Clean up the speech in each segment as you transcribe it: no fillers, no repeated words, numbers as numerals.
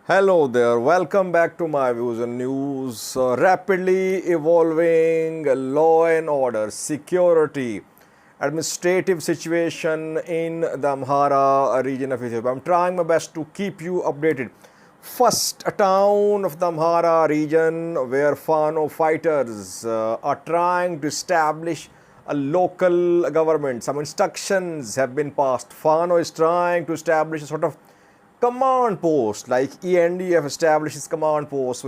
Hello there, welcome back to my views and news. Rapidly evolving law and order, security, administrative situation in the Amhara region of Ethiopia. I'm trying my best to keep you updated. First, a town of the Amhara region where Fano fighters are trying to establish a local government. Some instructions have been passed. Fano is trying to establish a sort of command post like ENDF establishes command posts.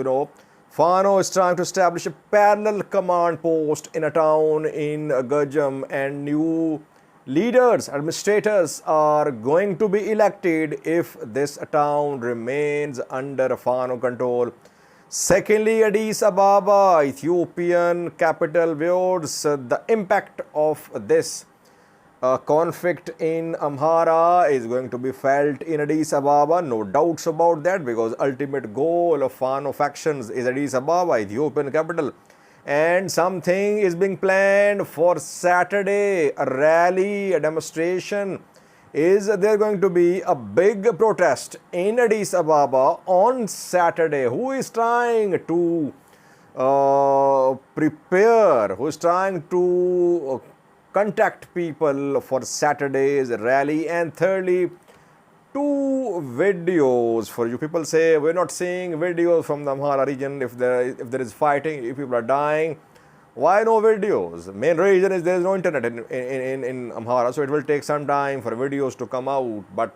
Fano is trying to establish a parallel command post in a town in Gajam, and new leaders, administrators are going to be elected if this town remains under Fano control. Secondly, Addis Ababa, Ethiopian capital, views the impact of this conflict in Amhara is going to be felt in Addis Ababa, no doubts about that, because ultimate goal of Fano factions is Addis Ababa, Ethiopian capital. And something is being planned for Saturday, a rally, a demonstration. Is there going to be a big protest in Addis Ababa on Saturday? Who is trying to prepare, who is trying to contact people for Saturday's rally? And thirdly, two videos for you. People say we're not seeing videos from the Amhara region. If there is fighting, if people are dying, why no videos? Main reason is there is no internet in Amhara, so it will take some time for videos to come out. But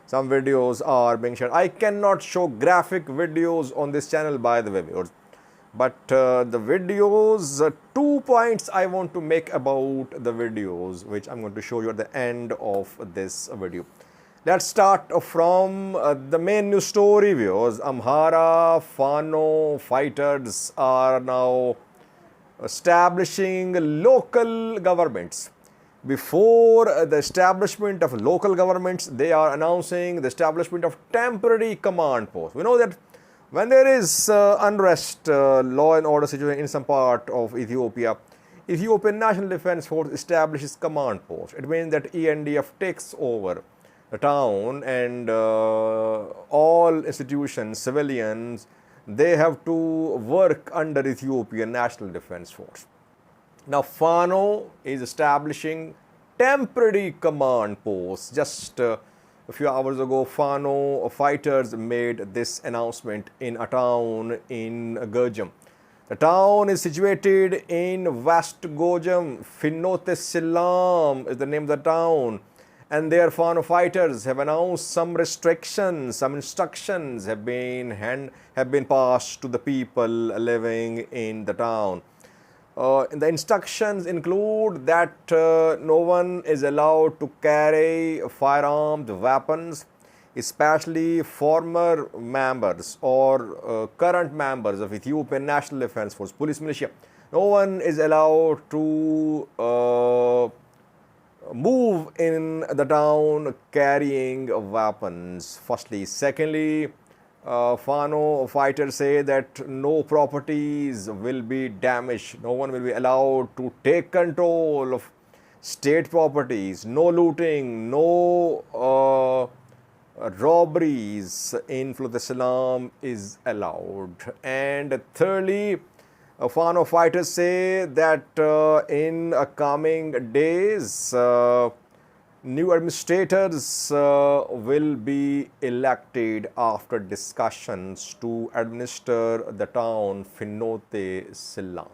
some videos are being shared. I cannot show graphic videos on this channel, by the way, viewers. But the videos, 2 points I want to make about the videos, which I'm going to show you at the end of this video. Let's start from the main news story, viewers. Amhara Fano fighters are now establishing local governments. Before the establishment of local governments, they are announcing the establishment of temporary command posts. We know that when there is unrest, law and order situation in some part of Ethiopia, Ethiopian National Defense Force establishes command posts. It means that ENDF takes over the town, and all institutions, civilians, they have to work under Ethiopian National Defense Force. Now, Fano is establishing temporary command posts. Just a few hours ago, Fano fighters made this announcement in a town in Gajam. The town is situated in West Gojam. Finote Silam is the name of the town. And their Fano fighters have announced some restrictions, some instructions have been passed to the people living in the town. The instructions include that no one is allowed to carry firearmed weapons, especially former members or current members of Ethiopian National Defense Force, police militia. No one is allowed to move in the town carrying weapons, firstly. Secondly, Fano fighters say that no properties will be damaged. No one will be allowed to take control of state properties. No looting, no robberies in Fano is allowed. And thirdly, Fano fighters say that in coming days, new administrators will be elected after discussions to administer the town Finote Silam.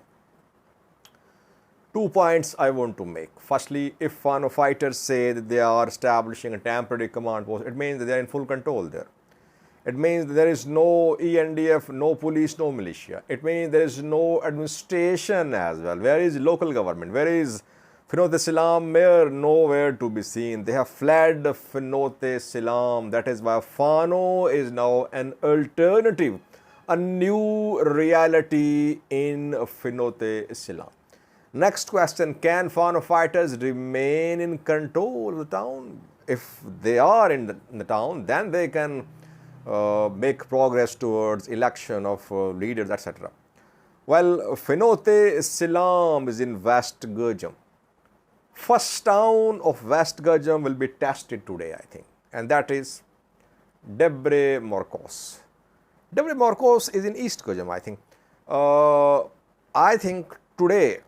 2 points I want to make. Firstly, if Fano fighters say that they are establishing a temporary command post, it means that they are in full control there. It means there is no ENDF, no police, no militia. It means there is no administration as well. Where is local government? Where is Finote Silam mayor? Nowhere to be seen. They have fled Finote Silam. That is why Fano is now an alternative, a new reality in Finote Silam. Next question, can Fano fighters remain in control of the town? If they are in the town, then they can make progress towards election of leaders, etc. Well, Finote Silam is in West Gajam. First town of West Gajam will be tested today, I think, and that is Debre Morkos. Debre Marcos is in East Gojam, I think. I think today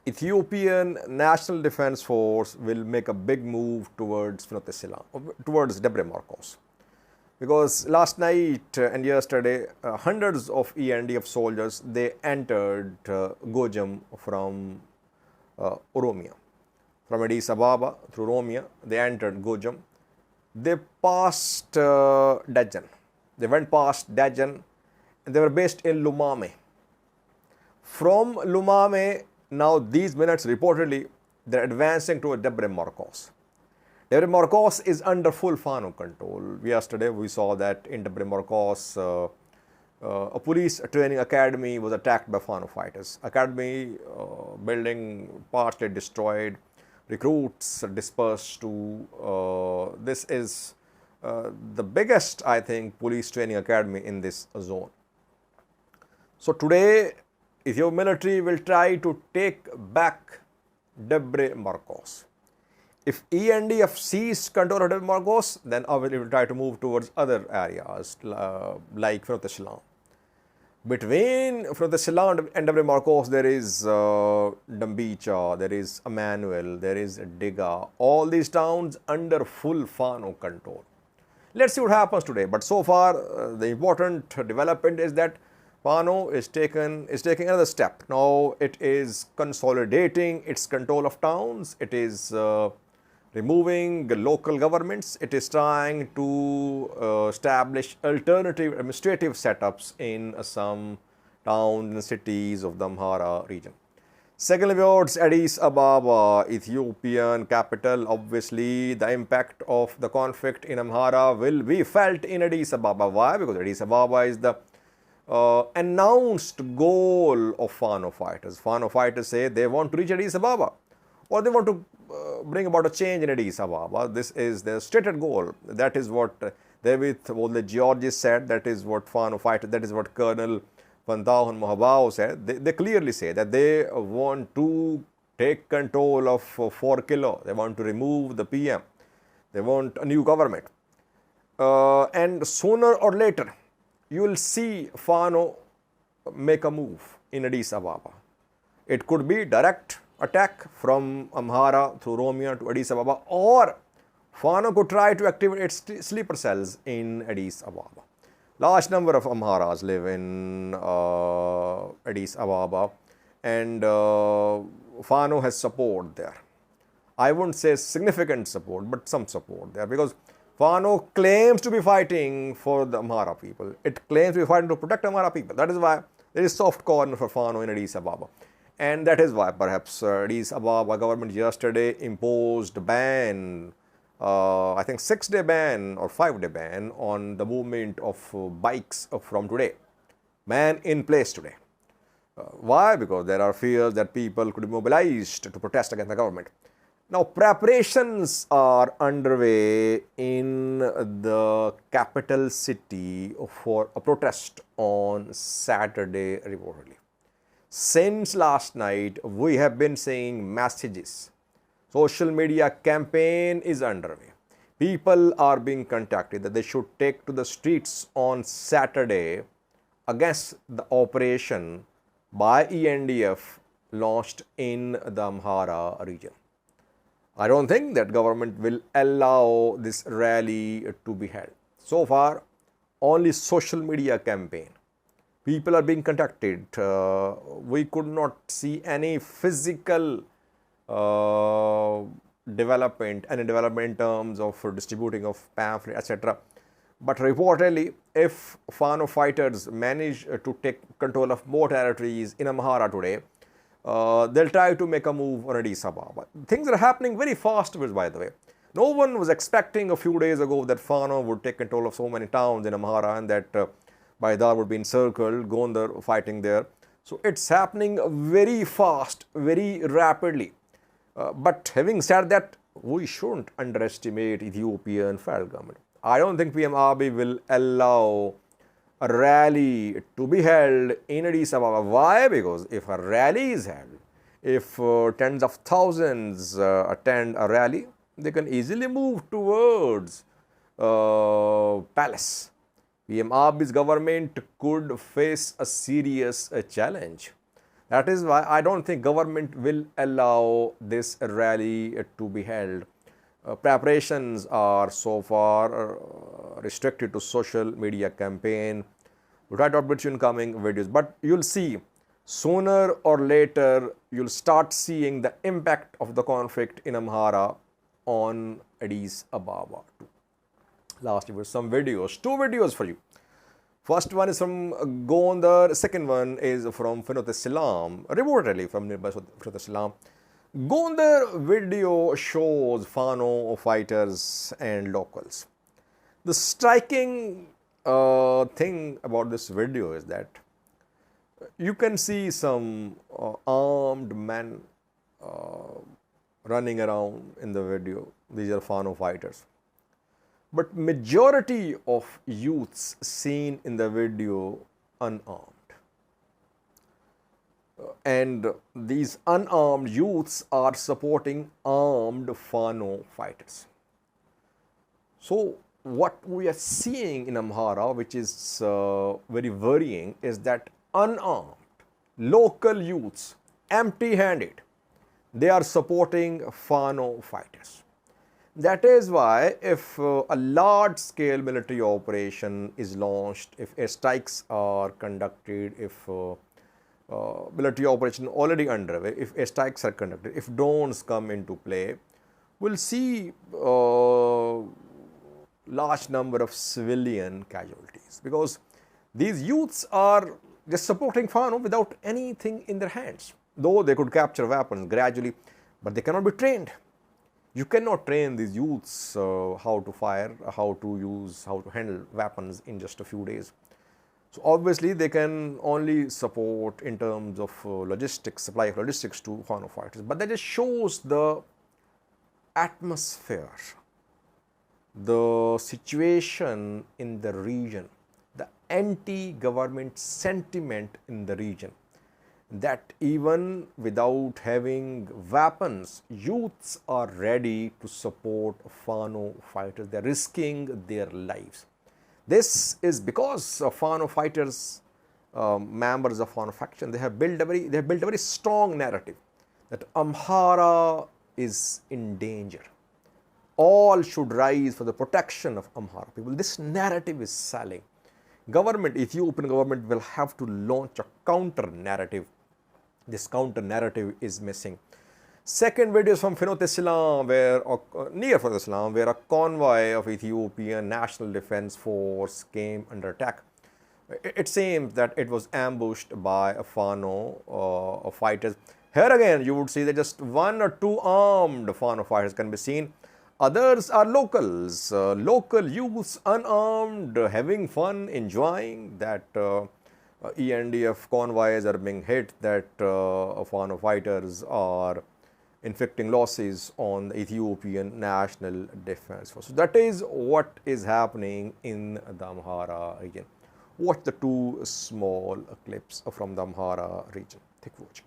Ethiopian National Defense Force will make a big move towards towards Debre Marcos. Because last night and yesterday, hundreds of ENDF soldiers, they entered Gojam from Oromia. From Addis Ababa through Oromia, they entered Gojam. They passed Dajan. They went past Dajan and they were based in Lumame. From Lumame, now these minutes reportedly, they're advancing to Debre Marcos. Debre Marcos is under full Fano control. Yesterday we saw that in Debre Marcos, a police training academy was attacked by Fano fighters. Academy building partly destroyed, recruits dispersed to, this is the biggest, I think, police training academy in this zone. So today, Ethiopian military will try to take back Debre Marcos. If ENDF seized control of Debre Marcos, then obviously it will try to move towards other areas like Froteshalam. Between Froteshalam and Debre Marcos, there is Dambicha, there is Emmanuel, there is Diga, all these towns under full Fano control. Let's see what happens today. But so far, the important development is that Fano is taking another step. Now it is consolidating its control of towns. It is removing local governments. It is trying to establish alternative administrative setups in some towns and cities of the Amhara region. Secondly, towards Addis Ababa, Ethiopian capital, obviously the impact of the conflict in Amhara will be felt in Addis Ababa. Why? Because Addis Ababa is the announced goal of Fano fighters. Fano fighters say they want to reach Addis Ababa, or they want to bring about a change in Addis Ababa. This is their stated goal. That is what David the Georges said. That is what Fano fighters, that is what Colonel Vandahan Mohabao said. They clearly say that they want to take control of 4 kilo. They want to remove the PM. They want a new government. And sooner or later, you will see Fano make a move in Addis Ababa. It could be direct attack from Amhara through Oromia to Addis Ababa, or Fano could try to activate its sleeper cells in Addis Ababa. Large number of Amharas live in Addis Ababa, and Fano has support there. I wouldn't say significant support, but some support there, because Fano claims to be fighting for the Amhara people. It claims to be fighting to protect Amhara people. That is why there is soft corner for Fano in Addis Ababa. And that is why perhaps Addis Ababa government yesterday imposed a ban, I think 6-day ban or 5-day ban on the movement of bikes from today. Ban in place today. Why? Because there are fears that people could be mobilized to protest against the government. Now, preparations are underway in the capital city for a protest on Saturday, reportedly. Since last night, we have been seeing messages. Social media campaign is underway. People are being contacted that they should take to the streets on Saturday against the operation by ENDF launched in the Amhara region. I don't think that government will allow this rally to be held. So far, only social media campaign. People are being contacted. We could not see any physical development, any development in terms of distributing of pamphlets, etc. But reportedly, if Fano fighters manage to take control of more territories in Amhara today, they'll try to make a move on Addis Ababa. Things are happening very fast, by the way. No one was expecting a few days ago that Fano would take control of so many towns in Amhara and that Baidar would be encircled, Gondar fighting there. So it's happening very fast, very rapidly. But having said that, we shouldn't underestimate Ethiopian federal government. I don't think PM Abiy will allow a rally to be held in Addis Ababa. Why? Because if a rally is held, if tens of thousands attend a rally, they can easily move towards palace. PM Abiy's government could face a serious challenge. That is why I don't think government will allow this rally to be held. Preparations are so far restricted to social media campaign. We'll try to update you in coming videos, but you'll see sooner or later you'll start seeing the impact of the conflict in Amhara on Addis Ababa too. Last was some videos, two videos for you. First one is from Gondar, second one is from Fano, reportedly from nearby Fano. Gondar video shows Fano fighters and locals. The striking thing about this video is that you can see some armed men running around in the video. These are Fano fighters. But majority of youths seen in the video unarmed. And these unarmed youths are supporting armed Fano fighters. So what we are seeing in Amhara, which is very worrying, is that unarmed local youths, empty-handed, they are supporting Fano fighters. That is why if a large-scale military operation is launched, if airstrikes are conducted, if military operation already underway, if airstrikes are conducted, if drones come into play, we'll see large number of civilian casualties, because these youths are just supporting Fano without anything in their hands. Though they could capture weapons gradually, but they cannot be trained. You cannot train these youths how to fire, how to handle weapons in just a few days. So obviously they can only support in terms of logistics, supply of logistics to Fano fighters. But that just shows the atmosphere, the situation in the region, the anti-government sentiment in the region, that even without having weapons, youths are ready to support Fano fighters. They are risking their lives. This is because Fano fighters, members of Fano faction, they have built a very strong narrative that Amhara is in danger. All should rise for the protection of Amhara people. This narrative is selling. Ethiopian government will have to launch a counter narrative. This counter narrative is missing. Second video is from Fano, near Fano, where a convoy of Ethiopian National Defense Force came under attack. It seems that it was ambushed by a Fano fighters. Here again, you would see that just one or two armed Fano fighters can be seen. Others are locals, local youths, unarmed, having fun, enjoying that ENDF convoys are being hit, that Fano fighters are inflicting losses on the Ethiopian National Defense Force. So that is what is happening in the Amhara region. Watch the two small clips from the Amhara region. Take watch.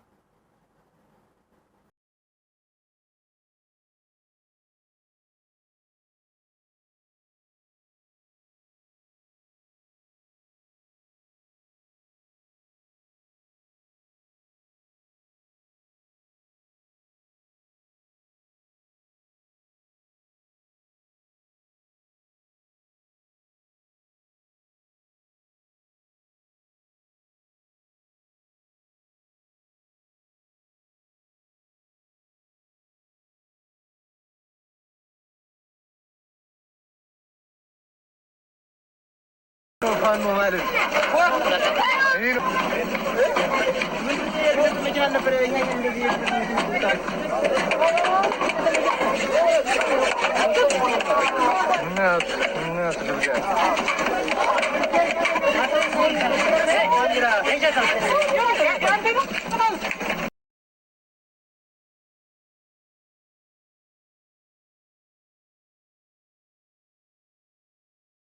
الناس